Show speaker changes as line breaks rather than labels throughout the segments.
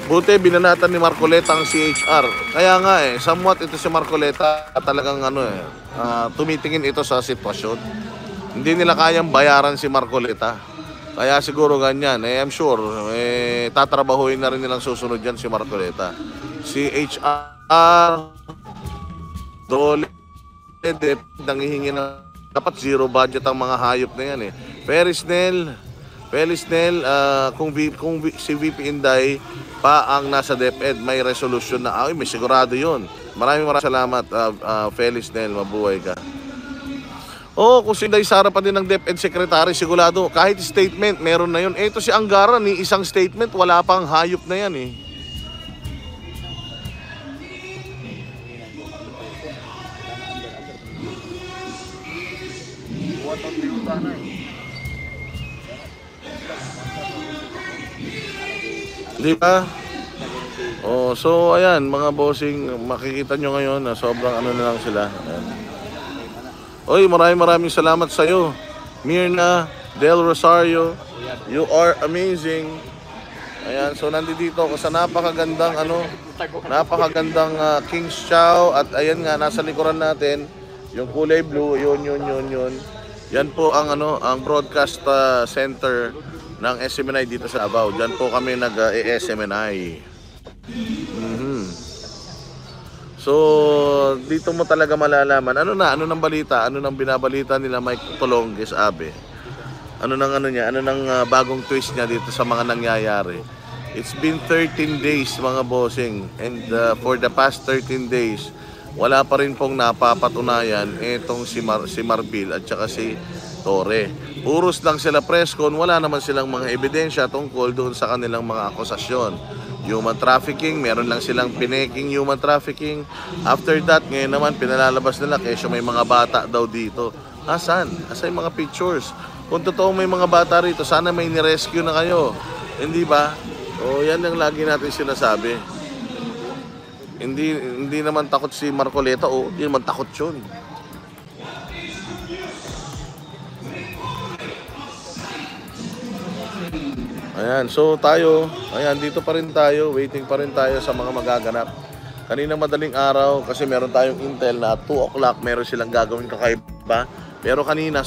Buti binanatan ni Marcoleta ang CHR. Kaya nga somewhat ito si Marcoleta talagang tumitingin ito sa sitwasyon. Hindi nila kayang bayaran si Marcoleta. Kaya siguro ganyan. I'm sure tatrabahuin na rin nilang susunod yan si Marcoleta. CHR Dole nangihingi na dapat zero budget ang mga hayop na yan Ferris Nel, kung si VP Inday pa ang nasa DepEd, may resolution na may sigurado yun. Maraming salamat Felis Nel, mabuhay ka. Kung si Inday Sara pa din ng DepEd Secretary, sigurado kahit statement meron na yun. Ito si Angara ni isang statement, wala pang hayop na yan Di ba? So ayan mga bossing, makikita nyo ngayon na sobrang na lang sila. Ayan. Maraming salamat sa iyo, Mirna Del Rosario. You are amazing. Ayan, so nandito ako sa napakagandang King's Chow at ayan nga nasa likuran natin yung kulay blue, yun. Yan po ang broadcast center ng SMNI dito sa Davao. Diyan po kami nag-SMNI. So, dito mo talaga malalaman ano nang balita, ano nang binabalita nila Mike Tolonges Abe. Ano nang bagong twist niya dito sa mga nangyayari. It's been 13 days mga bossing, and for the past 13 days wala pa rin pong napapatunayan itong si Marbil at saka si Torre. Puros lang sila press con, wala naman silang mga ebidensya tungkol doon sa kanilang mga akusasyon. Human trafficking, meron lang silang pineking human trafficking. After that, ngayon naman pinalalabas nila kesyo may mga bata daw dito. Asan yung mga pictures? Kung totoo may mga bata rito, sana may nirescue na kayo. Hindi ba? Yan ang lagi natin sinasabi. Hindi naman takot si Marcoleta, hindi naman takot yun. Ayan, so tayo, dito pa rin tayo, waiting pa rin tayo sa mga magaganap. Kanina madaling araw, kasi meron tayong intel na 2 o'clock, meron silang gagawin kakaiba. Pero kanina,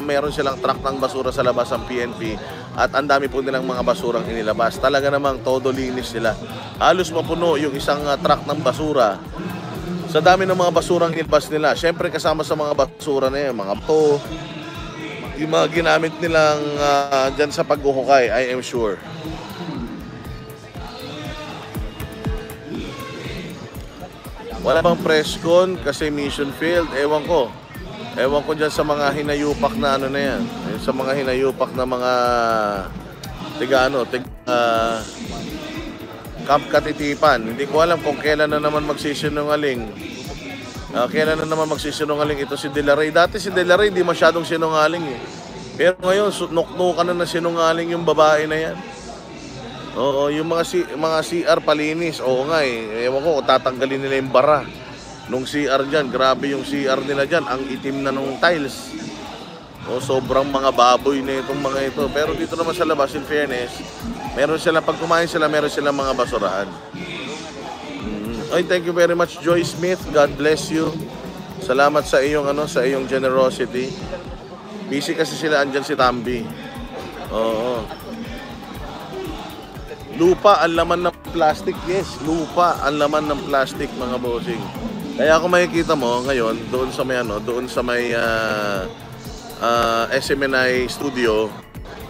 meron silang truck ng basura sa labas ng PNP at ang dami po nilang mga basurang inilabas. Talaga namang todo linis nila. Halos mapuno yung isang truck ng basura. Sa dami ng mga basurang inilabas nila, syempre kasama sa mga basura na yan, mga to, yung mga ginamit nilang dyan sa paghuhukay, I am sure. Wala bang press con kasi mission field? Ewan ko dyan sa mga hinayupak na na yan. Sa mga hinayupak na mga Camp Katitipan. Hindi ko alam kung kailan na naman magsisinungaling. Kailan na naman magsisinungaling ito si De La Rey. Dati si De La Rey hindi masyadong sinungaling Pero ngayon, nuknukan na sinungaling yung babae na yan. Yung mga CR palinis. Oo nga ewan ko, tatanggalin nila yung bara nung CR dyan. Grabe yung CR nila dyan. Ang itim na nung tiles. Sobrang mga baboy na itong mga ito. Pero dito naman sa labas, in fairness, meron sila, pag kumain sila, meron sila mga basurahan. Thank you very much, Joy Smith. God bless you. Salamat sa iyong sa iyong generosity. Busy kasi sila, andyan si Tambi. Lupa ang laman ng plastic. Yes, lupa ang laman ng plastic mga bossing. Kaya kung makikita mo ngayon doon sa may SMNI studio,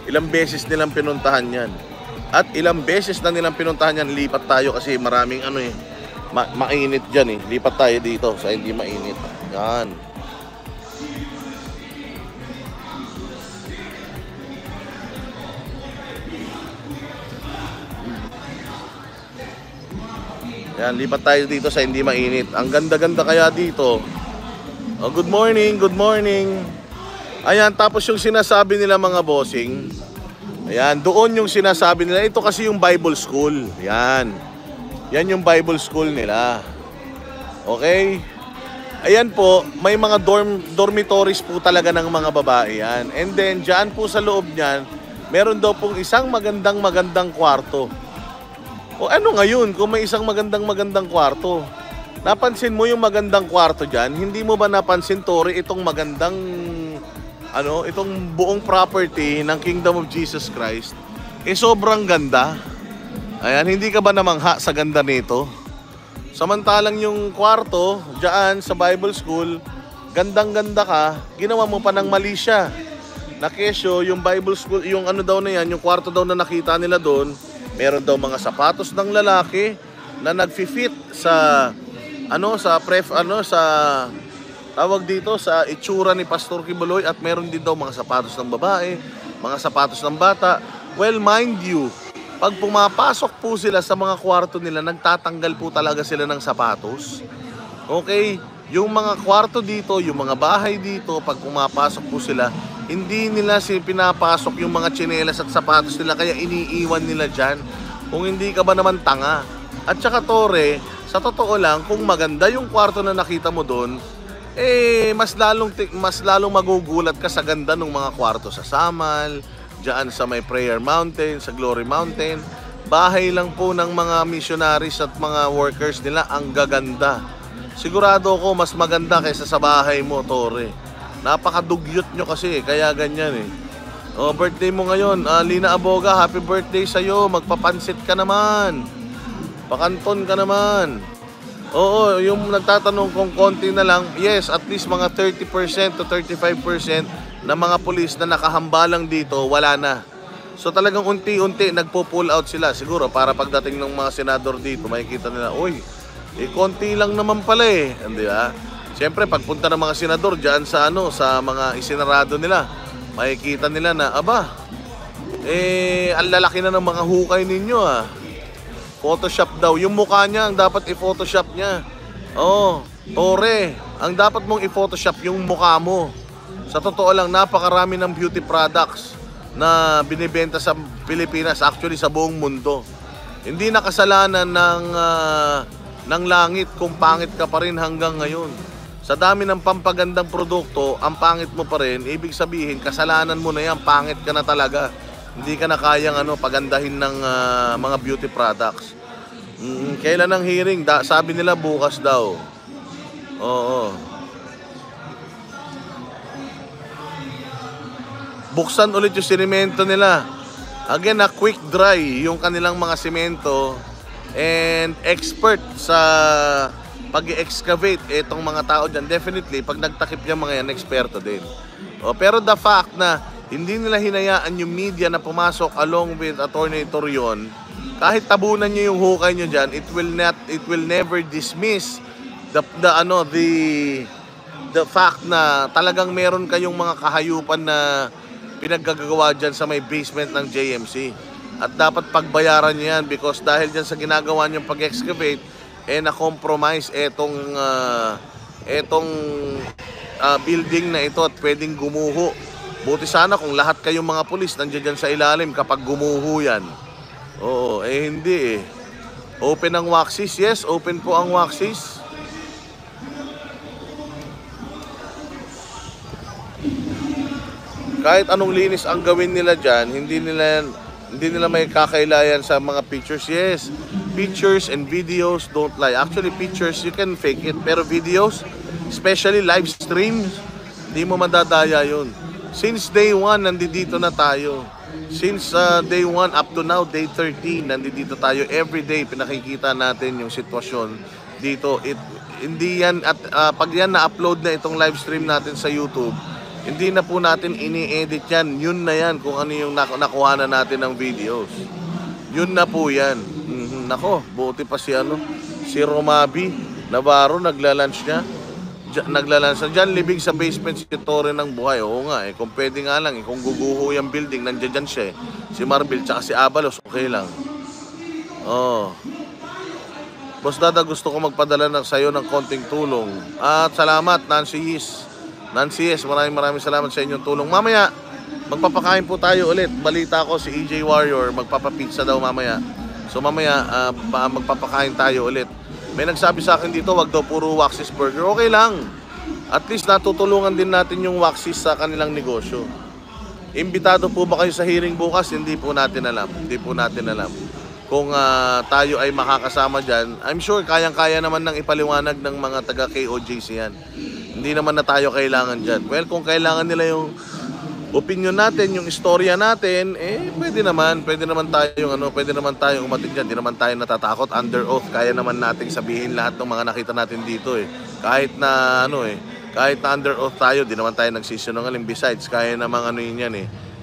ilang beses nilang pinuntahan 'yan. At ilang beses na nilang pinuntahan 'yan, lipat tayo kasi maraming mainit dyan Lipat tayo dito sa hindi mainit. Yan. Yan, lipat tayo dito sa hindi mainit. Ang ganda-ganda kaya dito. Good morning. Ayan, tapos yung sinasabi nila mga bossing. Ayan, doon yung sinasabi nila. Ito kasi yung Bible school. Yan yung Bible school nila. Okay? Ayan po, may mga dormitories po talaga ng mga babae yan. And then, dyan po sa loob niyan, meron daw pong isang magandang kwarto. O ano ngayon kung may isang magandang kwarto? Napansin mo yung magandang kwarto dyan? Hindi mo ba napansin, Tori, itong magandang, itong buong property ng Kingdom of Jesus Christ? Sobrang ganda. Ayan, hindi ka ba namangha sa ganda nito? Samantalang yung kwarto, dyan sa Bible School, gandang-ganda ka, ginawa mo pa ng mali siya. Na kesyo, yung Bible School, yung daw na yan, yung kwarto daw na nakita nila doon, meron daw mga sapatos ng lalaki na nagfi-fit sa tawag dito sa itsura ni Pastor Kibuloy, at meron din daw mga sapatos ng babae, mga sapatos ng bata. Well, mind you, pag pumapasok po sila sa mga kwarto nila, nagtatanggal po talaga sila ng sapatos. Okay? Yung mga kwarto dito, yung mga bahay dito, pag pumapasok po sila, hindi nila pinapasok yung mga tsinelas at sapatos nila, kaya iniiwan nila dyan. Kung hindi ka ba naman tanga. At saka, Tore, sa totoo lang, kung maganda yung kwarto na nakita mo doon, mas lalong magugulat ka sa ganda ng mga kwarto sa Samal, dyan sa may Prayer Mountain, sa Glory Mountain. Bahay lang po ng mga missionaries at mga workers nila, ang gaganda. Sigurado ko mas maganda kaysa sa bahay mo, Tore. Napakadugyot nyo kasi, kaya ganyan eh. Oh, birthday mo ngayon, Lina Aboga, happy birthday sa'yo. Magpapansit ka naman. Pakanton ka naman. Oo, yung nagtatanong kung konti na lang, yes, at least mga 30% to 35% na mga pulis na nakahambalang dito, wala na. So talagang unti-unti nagpo-pull out sila. Siguro para pagdating ng mga senador dito, makikita nila, uy, konti lang naman pala eh. Hindi ba? Siyempre, pagpunta ng mga senador dyan sa mga isinarado nila, makikita nila na, ang lalaki na ng mga hukay ninyo ah. Photoshop daw. Yung mukha niya, ang dapat i-photoshop niya. Oh, Tore, ang dapat mong i-photoshop yung mukha mo. Sa totoo lang, napakarami ng beauty products na binibenta sa Pilipinas, actually sa buong mundo. Hindi na kasalanan ng langit kung pangit ka pa rin hanggang ngayon. Sa dami ng pampagandang produkto, ang pangit mo pa rin, ibig sabihin, kasalanan mo na yan, pangit ka na talaga. Hindi ka na kayang pagandahin ng mga beauty products. Kailan ang hearing? Sabi nila bukas daw. Oo. Buksan ulit yung simento nila. Again, quick dry yung kanilang mga simento, and expert sa pag-excavate itong mga tao dyan. Definitely, pag nagtakip yung mga yan, eksperto din. Pero the fact na hindi nila hinayaan yung media na pumasok along with Attorney Torion, kahit tabunan nyo yung hukay nyo dyan, it will never dismiss the fact na talagang meron kayong mga kahayupan na pinaggagawa dyan sa may basement ng JMC. At dapat pagbayaran nyo yan, because dahil dyan sa ginagawa nyo pag-excavate, na-compromise etong building na ito at pwedeng gumuho. Buti sana kung lahat kayong mga pulis nandiyan dyan sa ilalim kapag gumuho yan. Oo, hindi eh. Open ang Waxis? Yes, open po ang Waxis. Kahit anong linis ang gawin nila dyan, hindi nila may kakailayan sa mga pictures. Yes, pictures and videos don't lie. Actually, pictures, you can fake it. Pero videos, especially live streams, hindi mo madadaya yun. Since day 1, nandito na tayo. Since day 1 up to now, day 13, nandito tayo. Every day, pinakikita natin yung sitwasyon dito. Hindi yan, at pag yan na-upload na itong live stream natin sa YouTube, hindi na po natin ini-edit yan. Yun na yan kung ano yung nakuha na natin ng videos. Yun na po yan. Nako, buti pa si Romabi Navarro, nagla-lunch niya. Naglalansan dyan, libing sa basement si Tore ng buhay. Oo nga kung pwede nga lang kung guguho yung building, nandiyan dyan siya si Marbil tsaka si Abalos, okay lang. Boss Dada, gusto ko magpadala sa'yo ng konting tulong. At salamat, Nancy Yes, maraming salamat sa inyong tulong. Mamaya, magpapakain po tayo ulit. Balita ko si EJ Warrior, magpapapizza daw mamaya. So mamaya, magpapakain tayo ulit. May nagsabi sa akin dito, wag daw puro Waxis Burger. Okay lang. At least natutulungan din natin yung Waxis sa kanilang negosyo. Imbitado po ba kayo sa hearing bukas? Hindi po natin alam. kung tayo ay makakasama dyan, I'm sure kayang-kaya naman ng ipaliwanag ng mga taga KOJC yan. Hindi naman na tayo kailangan dyan. Well, kung kailangan nila yung opinion natin, yung istorya natin, pwede naman tayong umatid dyan. Hindi naman tayo natatakot, under oath. Kaya naman nating sabihin lahat ng mga nakita natin dito Kahit na kahit na under oath tayo, di naman tayo nagsisinungaling. Besides, kaya namang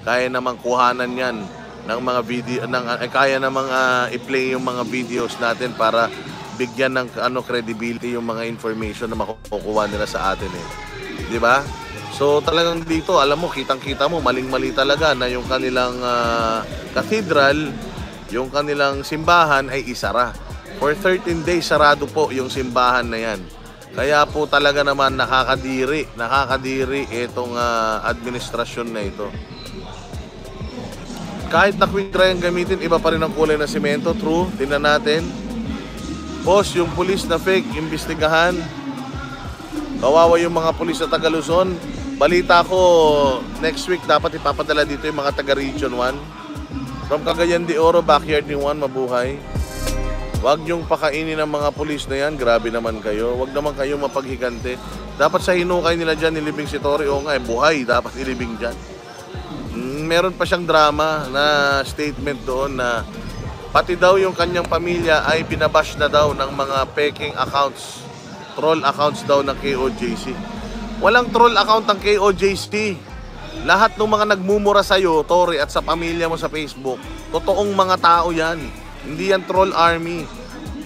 kaya namang kuhanan yan ng mga video, kaya namang i-play yung mga videos natin para bigyan ng credibility yung mga information na makukuha nila sa atin Di ba? So talagang dito, alam mo, kitang-kita mo, maling-mali talaga na yung kanilang cathedral, yung kanilang simbahan ay isara. For 13 days sarado po yung simbahan na yan. Kaya po talaga naman nakakadiri itong administrasyon na ito. Kahit na quick-dry ang gamitin, iba pa rin ang kulay ng simento. True, tingnan natin. Boss, yung pulis na fake, imbestigahan. Kawawa yung mga pulis sa taga Luzon. Balita ko, next week dapat ipapadala dito yung mga taga Region 1. From Cagayan de Oro, backyard ni Juan, mabuhay. Huwag niyong pakainin ng mga pulis na yan. Grabe naman kayo. Huwag naman kayong mapaghigante. Dapat sa hinukay nila dyan, nilibing si Tory. O nga, buhay. Dapat ilibing dyan. Meron pa siyang drama na statement doon na pati daw yung kanyang pamilya ay binabash na daw ng mga peking accounts. Troll accounts daw ng KOJC. Walang troll account ng KOJC. Lahat ng mga nagmumura sa'yo, Tory, at sa pamilya mo sa Facebook, totoong mga tao yan. Hindi yan troll army.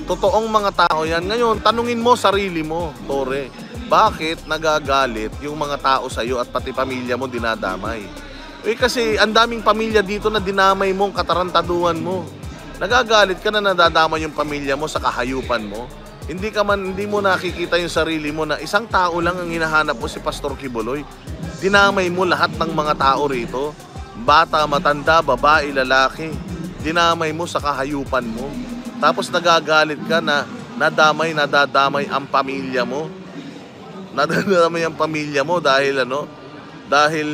Totoong mga tao yan. Ngayon, tanungin mo sarili mo, Tory. Bakit nagagalit yung mga tao sa'yo at pati pamilya mo dinadamay? Kasi ang daming pamilya dito na dinamay mong katarantaduhan mo. Nagagalit ka na nadadamay yung pamilya mo sa kahayupan mo. Hindi mo nakikita yung sarili mo na isang tao lang ang hinahanap mo, si Pastor Kibuloy. Dinamay mo lahat ng mga tao rito. Bata, matanda, babae, lalaki. Dinamay mo sa kahayupan mo. Tapos nagagalit ka na nadamay ang pamilya mo. Nadadamay ang pamilya mo dahil dahil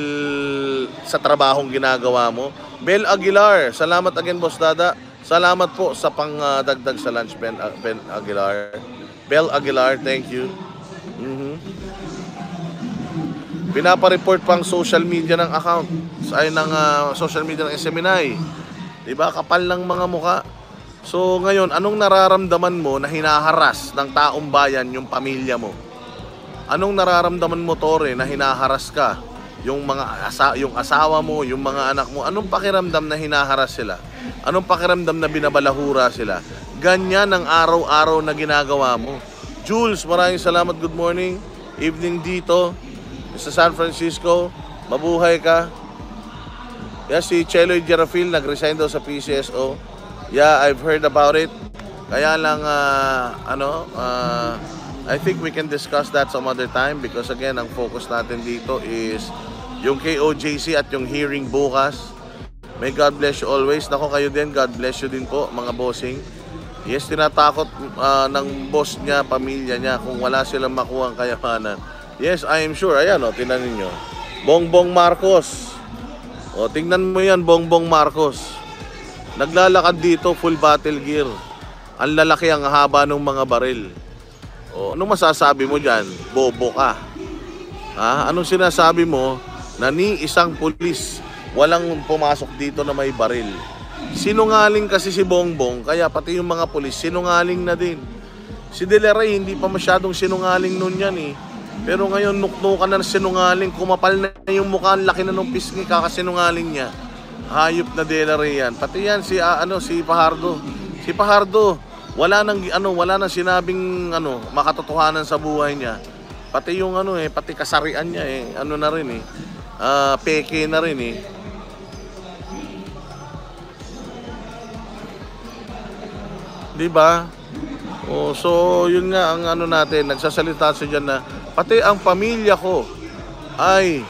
sa trabahong ginagawa mo. Bel Aguilar, salamat again, Boss Dada. Salamat po sa pangdagdag sa lunch, Ben Aguilar. Bel Aguilar, thank you. Pinapareport pang social media ng account ay ng social media ng SMNI. Diba? Kapal ng mga muka. So ngayon, anong nararamdaman mo na hinaharas ng taong bayan yung pamilya mo? Anong nararamdaman mo, Tory, na hinaharas ka? Yung asawa mo, yung mga anak mo, anong pakiramdam na hinaharas sila? Anong pakiramdam na binabalahura sila? Ganyan ang araw-araw na ginagawa mo. Jules, maraming salamat. Good morning. Evening dito sa San Francisco. Mabuhay ka. Yeah, si Cheloy Gerafil nag-resign daw sa PCSO. Yeah, I've heard about it. Kaya lang I think we can discuss that some other time because again, ang focus natin dito is yung KOJC at yung hearing bukas. May God bless you always. Nako, kayo din, God bless you din po, mga bossing. Yes, tinatakot ng boss niya, pamilya niya, kung wala silang makuha ang kayamanan. Yes, I am sure. Ayan, tingnan ninyo. Bongbong Marcos. Tingnan mo yan, Bongbong Marcos. Naglalakad dito, full battle gear. Ang lalaki, ang haba ng mga baril. Anong masasabi mo dyan? Bobo ka. Anong sinasabi mo na ni isang pulis walang pumasok dito na may baril? Sinungaling kasi si Bongbong, kaya pati yung mga pulis sinungaling na din. Si De La Rey hindi pa masyadong sinungaling nun yan Pero ngayon nuknukan na sinungaling, kumapal na yung mukha, laki na nung pisngi, kakasinungaling niya. Hayop na De La Rey yan. Pati yan si Fajardo. Si Fajardo, wala nang sinabing makatotohanan sa buhay niya. Pati yung pati kasarian niya na rin peke na rin Di ba? So yun nga ang natin, nagsasalita siya diyan na pati ang pamilya ko ay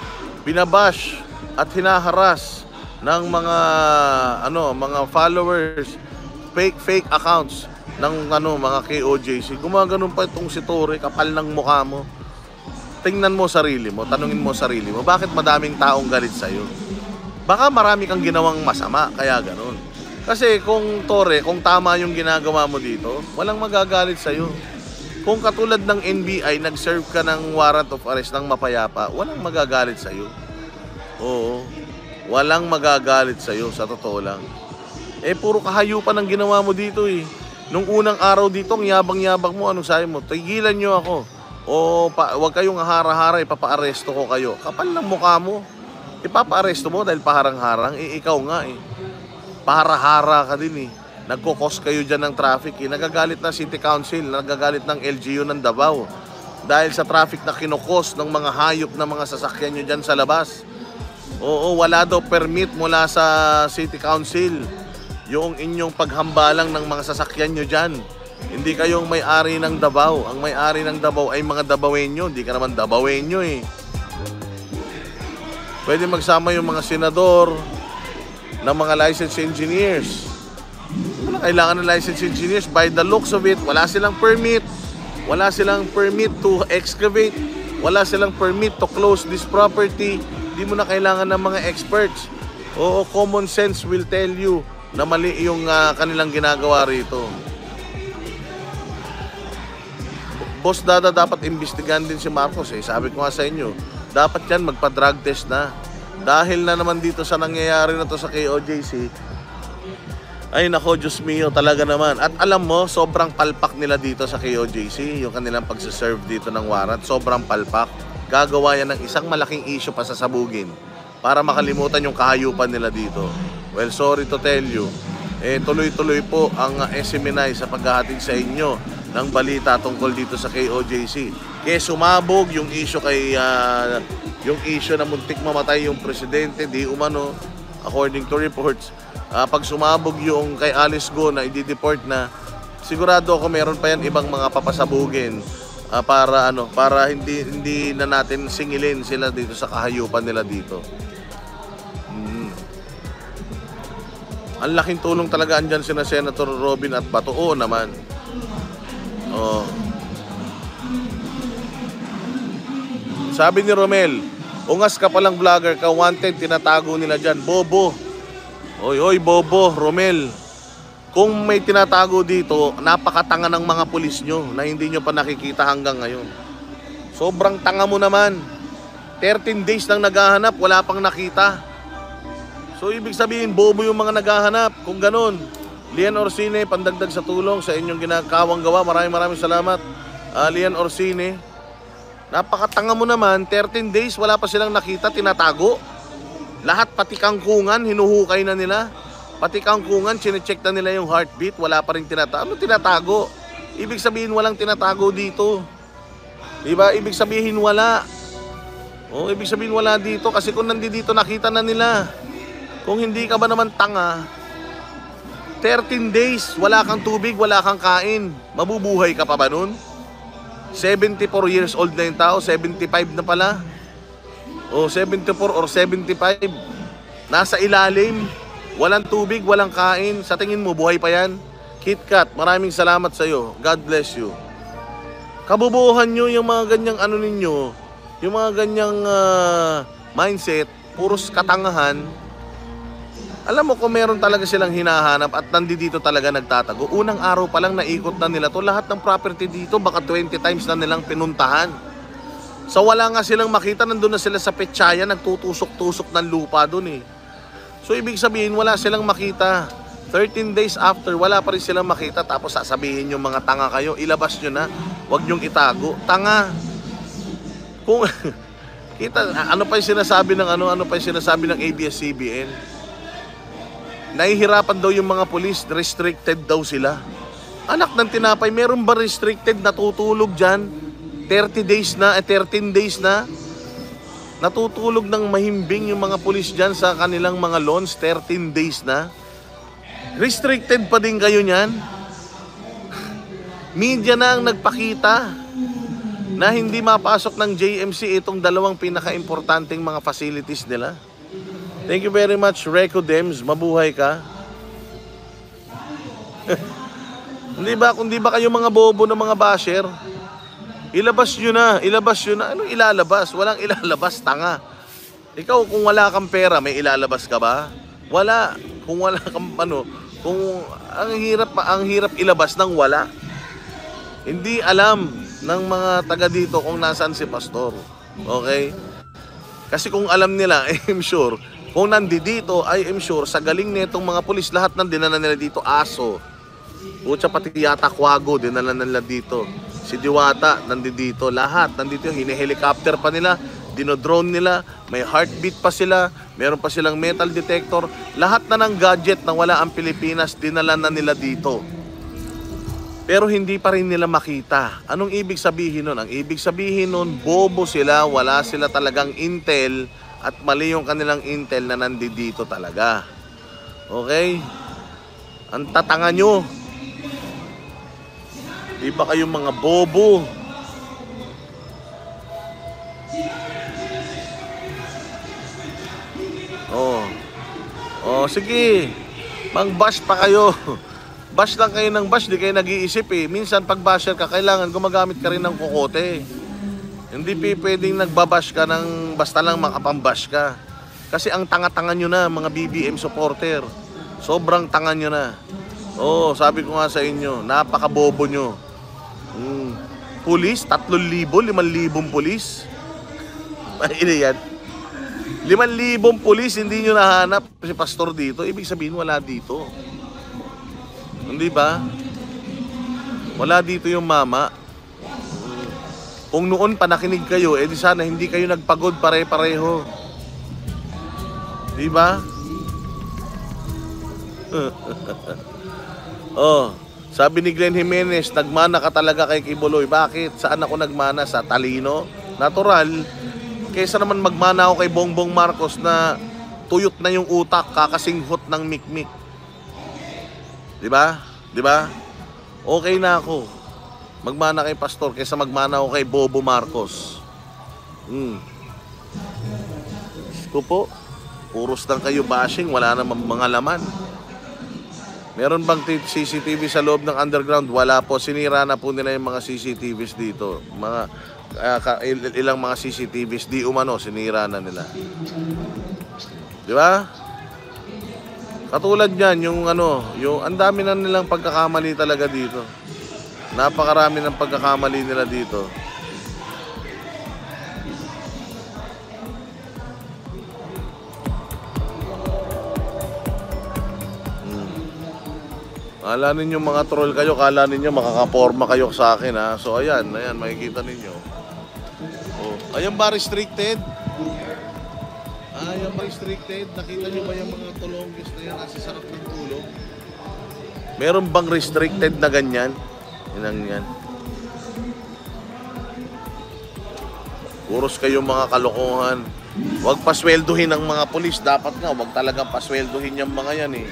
binabash at hinaharas ng mga followers, fake accounts ng mga KOJC. Gumaganon pa itong si Tory, kapal ng mukha mo. Tingnan mo sarili mo, tanungin mo sarili mo, bakit madaming taong galit sa'yo? Baka marami kang ginawang masama, kaya ganon. Kasi kung Tore, kung tama yung ginagawa mo dito, walang magagalit sa'yo. Kung katulad ng NBI, nag-serve ka ng warrant of arrest ng mapayapa, walang magagalit sa'yo. Oo, walang magagalit sa'yo, sa totoo lang. Puro kahayupan ang ginawa mo dito eh. Nung unang araw dito, ang yabang-yabang mo, anong sabi mo? Tigilan nyo ako. Wag kayong hara-hara, ipapa-aresto ko kayo. Kapal ng mukha mo. Ipapa-aresto mo dahil paharang-harang, ikaw nga eh. Pahara-hara ka din eh. Nagkukos kayo dyan ng traffic eh. Nagagalit na City Council, nagagalit ng LGU ng Davao. Dahil sa traffic na kinukos ng mga hayop na mga sasakyan nyo dyan sa labas. Oo, wala daw permit mula sa City Council. Yung inyong paghambalang ng mga sasakyan nyo dyan. Hindi kayong may-ari ng Davao. Ang may-ari ng Davao ay mga Davaoenyo. Hindi ka naman Davaoenyo eh. Pwede magsama yung mga senador ng mga licensed engineers. Wala kailangan ng licensed engineers. By the looks of it, wala silang permit. Wala silang permit to excavate. Wala silang permit to close this property. Hindi mo na kailangan ng mga experts. Oo, common sense will tell you na mali yung kanilang ginagawa rito. Boss Dada, dapat imbestigahan din si Marcos eh. Sabi ko nga sa inyo, dapat yan magpa-drug test na. Dahil na naman dito sa nangyayari na to sa KOJC, ay nako, Diyos mio, talaga naman. At alam mo, sobrang palpak nila dito sa KOJC, yung kanilang pagsaserve dito ng warrant, sobrang palpak. Gagawa yan ng isang malaking issue pa sasabugin para makalimutan yung kahayupan nila dito. Well, sorry to tell you, tuloy-tuloy po ang SMNI sa paghahatid sa inyo ng balita tungkol dito sa KOJC. Kaya sumabog yung issue yung issue na muntik mamatay yung presidente, di umano, according to reports. Pag sumabog yung kay Alice Go na i-deport na, sigurado ako meron pa yan ibang mga papasabugin para hindi na natin singilin sila dito sa kahayupan nila dito. Ang laking tulong talaga andyan sina Senator Robin at Bato. Oo naman. Sabi ni Romel, ungas ka palang vlogger ka, wanted, tinatago nila dyan. Bobo. Oy, bobo, Romel. Kung may tinatago dito, napakatanga ng mga pulis nyo na hindi nyo pa nakikita hanggang ngayon. Sobrang tanga mo naman. 13 days nang naghahanap, wala pang nakita. So, ibig sabihin, bobo yung mga naghahanap. Kung ganun, Lian Orsine, pandagdag sa tulong sa inyong ginagawang gawa. Maraming salamat, Lian Orsine. Napakatanga mo naman, 13 days, wala pa silang nakita, tinatago. Lahat, pati kangkungan, hinuhukay na nila. Pati kangkungan, chinecheck na nila yung heartbeat, wala pa rin tinatago. Ano tinatago? Ibig sabihin, walang tinatago dito. Diba? Ibig sabihin, wala. Ibig sabihin, wala dito. Kasi kung nandito, nakita na nila. Kung hindi ka ba naman tanga, 13 days, wala kang tubig, wala kang kain. Mabubuhay ka pa ba nun? 74 years old na yung tao, 75 na pala. 74 or 75. Nasa ilalim, walang tubig, walang kain. Sa tingin mo, buhay pa yan? KitKat, maraming salamat sa iyo. God bless you. Kabubuhan nyo yung mga ganyang ano ninyo, yung mga ganyang mindset, puros katangahan. Alam mo kung meron talaga silang hinahanap at nandito talaga nagtatago, unang araw pa lang naikot na nila to. Lahat ng property dito, baka 20 times na nilang pinuntahan. So wala nga silang makita, nandun na sila sa petsaya, nagtutusok-tusok ng lupa dun eh. So ibig sabihin, wala silang makita. 13 days after, wala pa rin silang makita. Tapos sasabihin yung mga tanga kayo, ilabas nyo na, huwag nyong itago. Tanga. Kung kita, ano pa yung sinasabi ng ano pa yung sinasabi ng ABS-CBN? Nahihirapan daw yung mga pulis, restricted daw sila. Anak ng tinapay, meron ba restricted natutulog dyan? 13 days na, natutulog ng mahimbing yung mga pulis dyan sa kanilang mga lawns, 13 days na. Restricted pa din kayo nyan? Media na ang nagpakita na hindi mapasok ng JMC itong dalawang pinaka-importanting mga facilities nila. Thank you very much, Reco Dems. Mabuhay ka. Hindi ba kayo mga bobo na mga basher? Ilabas nyo na. Anong ilalabas? Walang ilalabas, tanga. Ikaw, kung wala kang pera, may ilalabas ka ba? Wala. kung wala kang ano, kung ang hirap ilabas ng wala. Hindi alam ng mga taga dito kung nasaan si pastor. Okay? Kasi kung alam nila, I'm sure, kung nandito, I am sure, sa galing nitong mga pulis, lahat ng dinala nila dito, aso. Utsa pati yata Kwago, dinala nila dito. Si Diwata, nandito. Lahat, nandito. Hine-helicopter pa nila, dinodrone nila, may heartbeat pa sila, meron pa silang metal detector. Lahat na ng gadget na wala ang Pilipinas, dinala na nila dito. Pero hindi pa rin nila makita. Anong ibig sabihin nun? Ang ibig sabihin nun, bobo sila, wala sila talagang intel, at mali yung kanilang intel na nandito talaga. Okay? Ang tatanga nyo. Di ba kayong mga bobo? Oh, sige. Mang-bash pa kayo. Bash lang kayo ng bash, di kayo nag-iisip eh. Minsan pag basher ka, kailangan gumagamit ka rin ng kokote. Hindi pwedeng nagbabash ka ng basta lang makapambash ka. Kasi ang tanga-tanga nyo na, mga BBM supporter. Sobrang tanga nyo na. Sabi ko nga sa inyo, napakabobo nyo. Pulis, 3,000, 5,000 pulis. Ano yan? 5,000 pulis, hindi nyo nahanap si pastor dito. Ibig sabihin, wala dito. Hindi ba? Wala dito yung mama. Kung noon pa nakinig kayo, di sana hindi kayo nagpagod pare-pareho. Di ba? Sabi ni Glenn Jimenez, nagmana ka talaga kay Kibuloy. Bakit? Saan ako nagmana? Sa talino? Natural. Kaysa naman magmana ako kay Bongbong Marcos na tuyot na yung utak, kakasinghot ng mikmik. Di ba? Di ba? Okay na ako. Magmana kay pastor kaysa magmana ako kay Bobo Marcos. Ito po, puros lang kayo bashing, wala namang mga laman. Meron bang CCTV sa loob ng underground? Wala po. Sinira na po nila yung mga CCTVs dito. Ilang mga CCTVs di umano, sinira na nila. Di ba? Katulad niyan, yung ang dami na nilang pagkakamali talaga dito. Napakarami ng pagkakamali nila dito. Kala ninyo mga troll kayo, kala ninyo makakaporma kayo sa akin ha. So ayan, makikita ninyo. Ayan ba restricted? Ayan ba restricted? Nakita nyo ba yung mga tulonggis na yan? Nasa sarap ng tulog. Meron bang restricted na ganyan? Yan. Puros kayo mga kalokohan. Huwag pasweldohin ang mga pulis. Dapat nga, huwag talagang pasweldohin yung mga yan eh.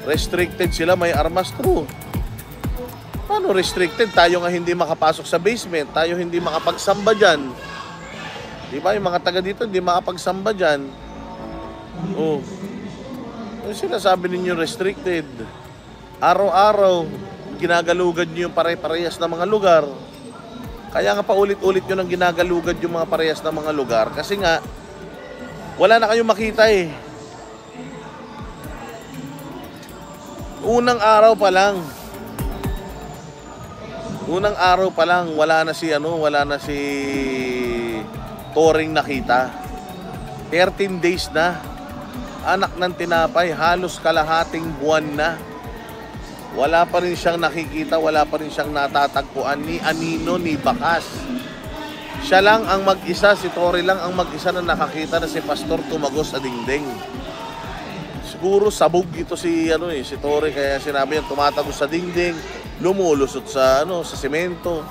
Restricted sila, may armas, true. Paano restricted? Tayo nga hindi makapasok sa basement. Tayo hindi makapagsamba dyan. Di ba? Yung mga taga dito hindi makapagsamba dyan. Yung sinasabi ninyo restricted. Araw-araw, ginagalugad nyo yung pare-parehas na mga lugar. Kaya nga pa ulit-ulit nyo nang ginagalugad yung mga parehas na mga lugar. Kasi nga, wala na kayong makita eh. Unang araw pa lang wala na si Toring nakita. 13 days na. Anak ng tinapay, halos kalahating buwan na. Wala pa rin siyang nakikita, wala pa rin siyang natatagpuan ni anino ni bakas. Siya lang ang mag-isa, si Tory lang ang mag-isa na nakakita na si pastor tumagos sa dingding. Siguro sabog ito si Tory, kaya sinabi niya tumatagos sa dingding, lumulusot sa semento.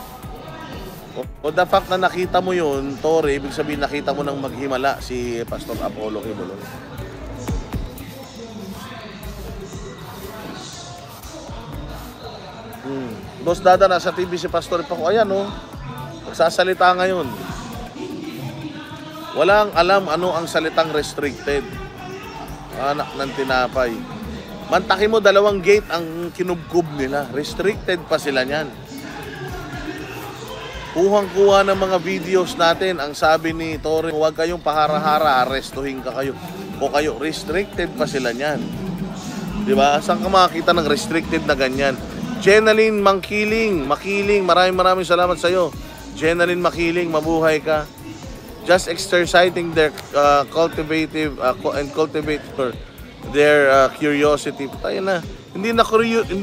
O the fact na nakita mo yun, Tory, ibig sabihin nakita mo nang maghimala si Pastor Apollo Kibuloy. Boss Dada, nasa TV si Pastor Paco. Ayan magsasalita ngayon. Walang alam ano ang salitang restricted. Anak ng tinapay. Mantakin mo, 2 gate ang kinubkub nila. Restricted pa sila niyan. Kuhang-kuha ng mga videos natin. Ang sabi ni Tory, huwag kayong pahara-hara, arestuhin ka kayo. ko kayo, restricted pa sila niyan. Di ba? Saan ka makakita ng restricted na ganyan? Jenaline Makiling, maraming salamat sa iyo. Jenaline Makiling, mabuhay ka. Just exercising their cultivate their curiosity. Tayo na. Hindi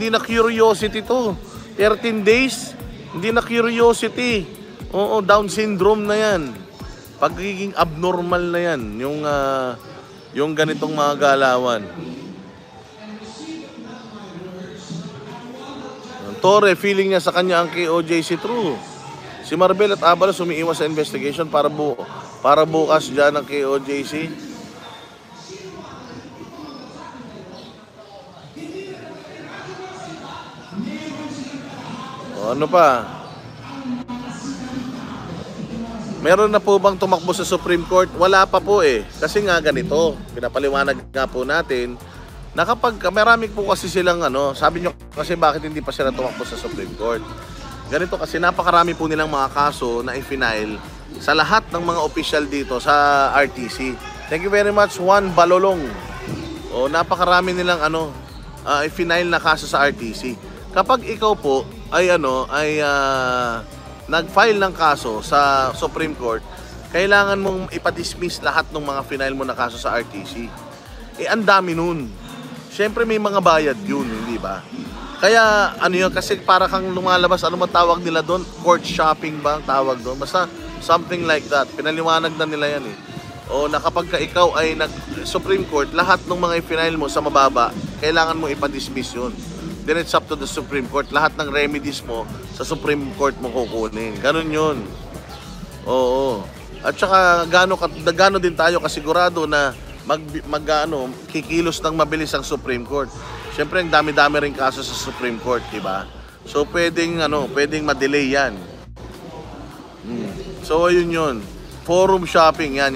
na curiosity to. 13 days, hindi na curiosity. Oo, Down syndrome na 'yan. Pagiging abnormal na 'yan, yung ganitong mga galawan. Torre, feeling niya sa kanya ang KOJC true. Si Marbel at Abalos umiiwas sa investigation para bukas dyan ang KOJC. O, ano pa? Meron na po bang tumakbo sa Supreme Court? Wala pa po eh. Kasi nga ganito, pinapaliwanag nga po natin na kapag marami po kasi silang sabi nyo kasi bakit hindi pa sila tumakbo sa Supreme Court. Ganito kasi napakarami po nilang mga kaso na i-file sa lahat ng mga official dito sa RTC. Thank you very much, Juan Balolong. O, napakarami nilang i-file na kaso sa RTC. Kapag ikaw po ay nag-file ng kaso sa Supreme Court, kailangan mong ipa-dismiss lahat ng mga file mo na kaso sa RTC. Ang dami nun. Siyempre may mga bayad yun, hindi ba? Kaya yun, kasi para kang lumalabas, ano man tawag nila doon? Court shopping ba ang tawag doon? Basta something like that. Pinaliwanag na nila yan eh. O na kapag ikaw ay nag-Supreme Court, lahat ng mga i-file mo sa mababa, kailangan mo ipa-dismiss yun. Then it's up to the Supreme Court. Lahat ng remedies mo sa Supreme Court mo kukunin. Ganun yun. Oo. At saka gano din tayo kasigurado na kikilos ng mabilis ang Supreme Court. Siyempre, ang dami-dami rin kaso sa Supreme Court, di ba? So, pwedeng ma-delay yan. So, ayun yun. Forum shopping, yan.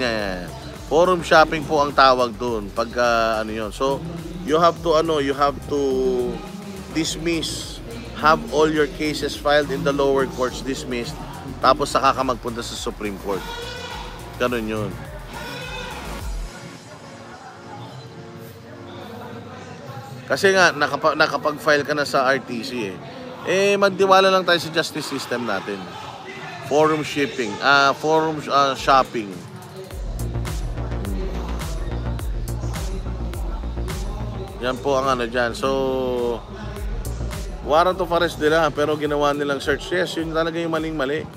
Forum shopping po ang tawag doon. Pagka, yun. So, you have to dismiss, have all your cases filed in the lower courts dismissed, tapos saka ka magpunta sa Supreme Court. Ganun yun. Kasi nga, nakapag-file ka na sa RTC magtiwala lang tayo sa justice system natin. Forum shopping. Yan po ang dyan. So, warrant of arrest nila, pero ginawa nilang search. Yes, yun talaga yung maling-mali.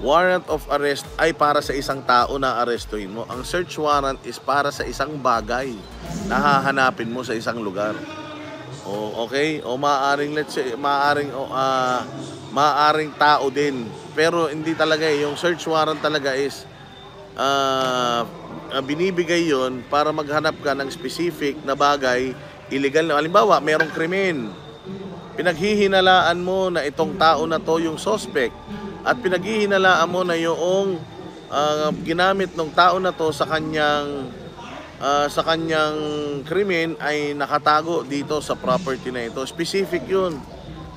Warrant of arrest ay para sa isang tao na arestuhin mo. Ang search warrant is para sa isang bagay na hahanapin mo sa isang lugar. O, okay? O maaaring maaaring tao din. Pero hindi talaga yung search warrant talaga is binibigay yon para maghanap ka ng specific na bagay, illegal na. Halimbawa, merong krimen. Pinaghihinalaan mo na itong tao na to yung suspect. At pinaghihinalaan mo na yung ginamit ng tao na to sa kanyang krimen ay nakatago dito sa property na ito. Specific yun.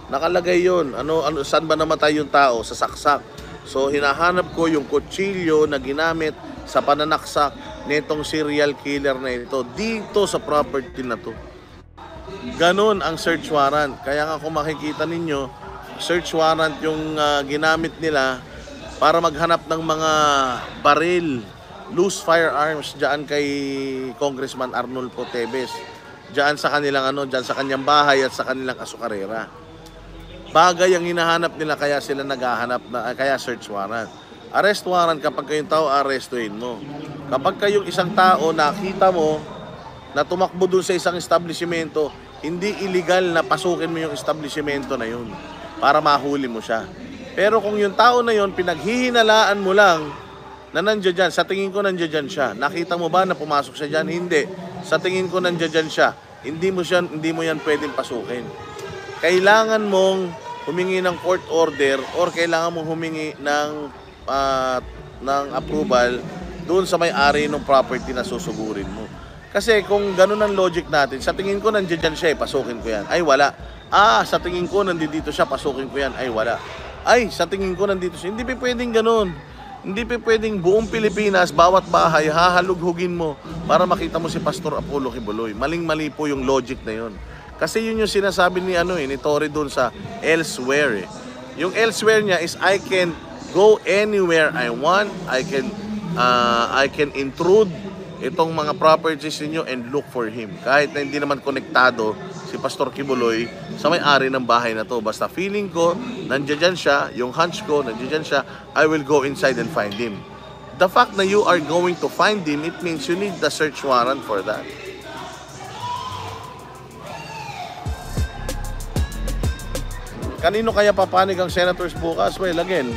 Nakalagay yun. Saan ba namatay yung tao? Sa saksak. So, hinahanap ko yung kutsilyo na ginamit sa pananaksak nitong serial killer na ito dito sa property na to. Ganon ang search warrant. Kaya nga kung makikita ninyo, search warrant yung ginamit nila para maghanap ng mga baril, loose firearms dyan kay Congressman Arnulfo Teves. Dyan sa kanilang dyan sa kanyang bahay at sa kanilang asukarera. Bagay ang hinahanap nila, kaya sila naghahanap kaya search warrant. Arrest warrant kapag kayong tao arestuhin mo. Kapag kayong isang tao nakita mo na tumakbo dun sa isang establishmento, hindi illegal na pasukin mo yung establishmento na yun para mahuli mo siya. Pero kung yung tao na yun, pinaghihinalaan mo lang na nandiyan dyan, sa tingin ko nandiyan dyan siya. Nakita mo ba na pumasok siya dyan? Hindi. Sa tingin ko nandiyan dyan siya. Hindi mo yan pwedeng pasukin. Kailangan mong humingi ng court order or kailangan mong humingi ng approval doon sa may-ari ng property na susugurin mo. Kasi kung ganun ang logic natin, sa tingin ko nandiyan dyan siya, pasukin ko yan. Ay, wala. Sa tingin ko nandito siya, pasukin ko yan. Ay, wala. Ay, sa tingin ko nandito siya. Hindi pwedeng ganun. Hindi pa pwedeng buong Pilipinas, bawat bahay, hahalughugin mo para makita mo si Pastor Apollo Quiboloy. Maling-mali po yung logic na yun. Kasi yun yung sinasabi ni, ni Tory doon sa elsewhere. Yung elsewhere niya is I can go anywhere I want, I can intrude itong mga properties ninyo and look for him. Kahit na hindi naman konektado si Pastor Quiboloy sa may-ari ng bahay na to. Basta feeling ko, nandiyan siya, yung hunch ko, nandiyan siya, I will go inside and find him. The fact na you are going to find him, it means you need the search warrant for that. Kanino kaya papanig ang senators bukas? Well, again,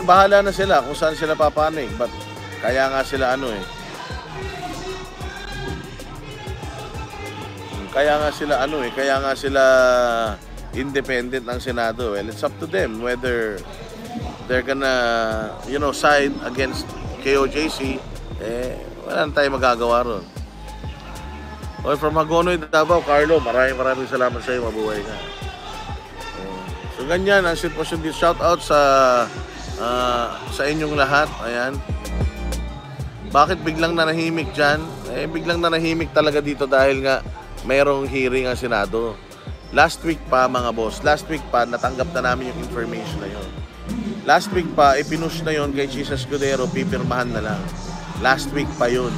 bahala na sila kung saan sila papanig. But kaya nga sila kaya nga sila independent ng Senado. Well, it's up to them whether they're gonna, side against KOJC. Wala na tayo magagawa ron. Okay, from Hagonoy, Davao, Carlo, maraming salamat sa iyo, mabuhay ka. So ganyan ang sitwasyon dito. Shout out sa inyong lahat. Ayan. Bakit biglang nanahimik dyan? Biglang nanahimik talaga dito dahil nga mayroong hearing ang Senado. Last week pa mga boss, natanggap na namin yung information na yun. Last week pa, ipinush na yun kay Jesus Escudero, pipirmahan na lang. Last week pa yun.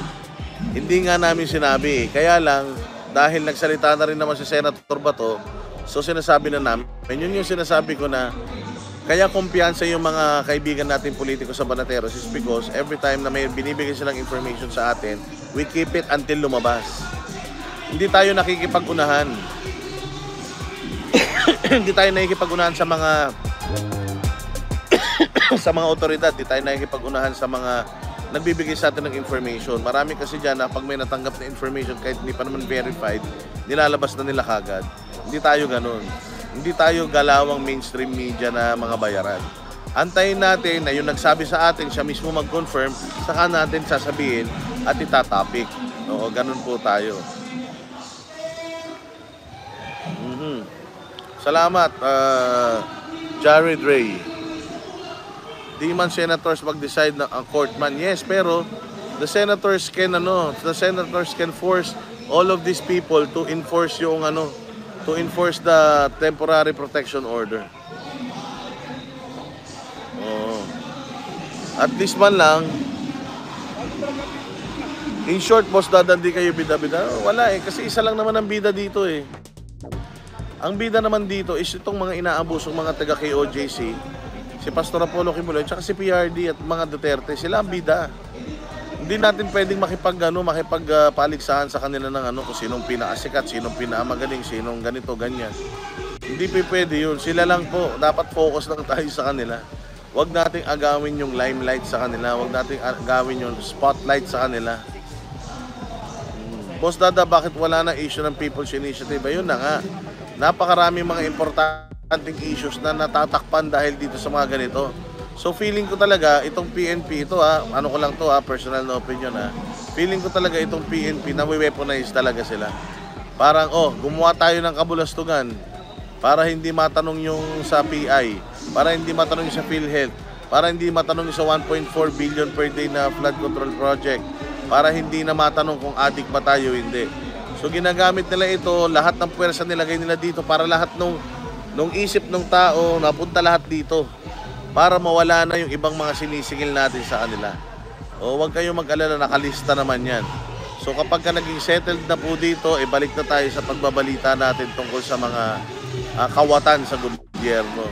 Hindi nga namin sinabi. Kaya lang, dahil nagsalita na rin naman si Senator Bato, so sinasabi na namin, yun yung sinasabi ko na, kaya kumpiyansa yung mga kaibigan natin politiko sa Banateros is because every time na may binibigay silang information sa atin, we keep it until lumabas. Hindi tayo nakikipag-unahan. Hindi tayo nakikipag-unahan sa mga otoridad. Hindi tayo nakikipag-unahan sa mga nagbibigay sa atin ng information. Marami kasi dyan na pag may natanggap na information kahit hindi pa naman verified, nilalabas na nila kagad. Hindi tayo ganun. Hindi tayo galawang mainstream media na mga bayaran. Antayin natin na yung nagsabi sa atin, siya mismo mag-confirm, saka natin sasabihin at itatapik. Oo, ganun po tayo. Salamat, Jared Ray. Di man senators mag-decide na ang courtman. Yes, pero the senators can force all of these people to enforce the temporary protection order. Oh. At least man lang, in short, boss, dadandi kayo bida-bida. Wala kasi isa lang naman ang bida dito . Ang bida naman dito is itong mga inaabusong mga taga KOJC, si Pastor Apollo Quiboloy, tsaka si PRD at mga Duterte, sila ang bida. Hindi natin pwedeng makipagpaligsahan sa kanila ng kung sinong pinakasikat, sinong pinakamagaling, sinong ganito, ganyan. Hindi pwede yun. Sila lang po, dapat focus lang tayo sa kanila. Huwag nating agawin yung limelight sa kanila, huwag nating agawin yung spotlight sa kanila. Boss Dada, bakit wala na issue ng People's Initiative? Ayun na nga. Napakaraming mga importanteng issues na natatakpan dahil dito sa mga ganito. So feeling ko talaga itong PNP ito personal na opinion feeling ko talaga itong PNP na weaponize talaga sila. Parang gumawa tayo ng kabulastugan para hindi matanong yung sa PI, para hindi matanong yung sa PhilHealth, para hindi matanong yung sa 1.4 billion per day na flood control project, para hindi na matanong kung addict ba tayo hindi. So ginagamit nila ito, lahat ng puwersa nilagay nila dito para lahat nung isip ng tao napunta lahat dito para mawala na yung ibang mga sinisingil natin sa kanila. Huwag kayong mag-alala, nakalista naman yan. So kapag naging settled na po dito, balik na tayo sa pagbabalita natin tungkol sa mga kawatan sa gobyerno.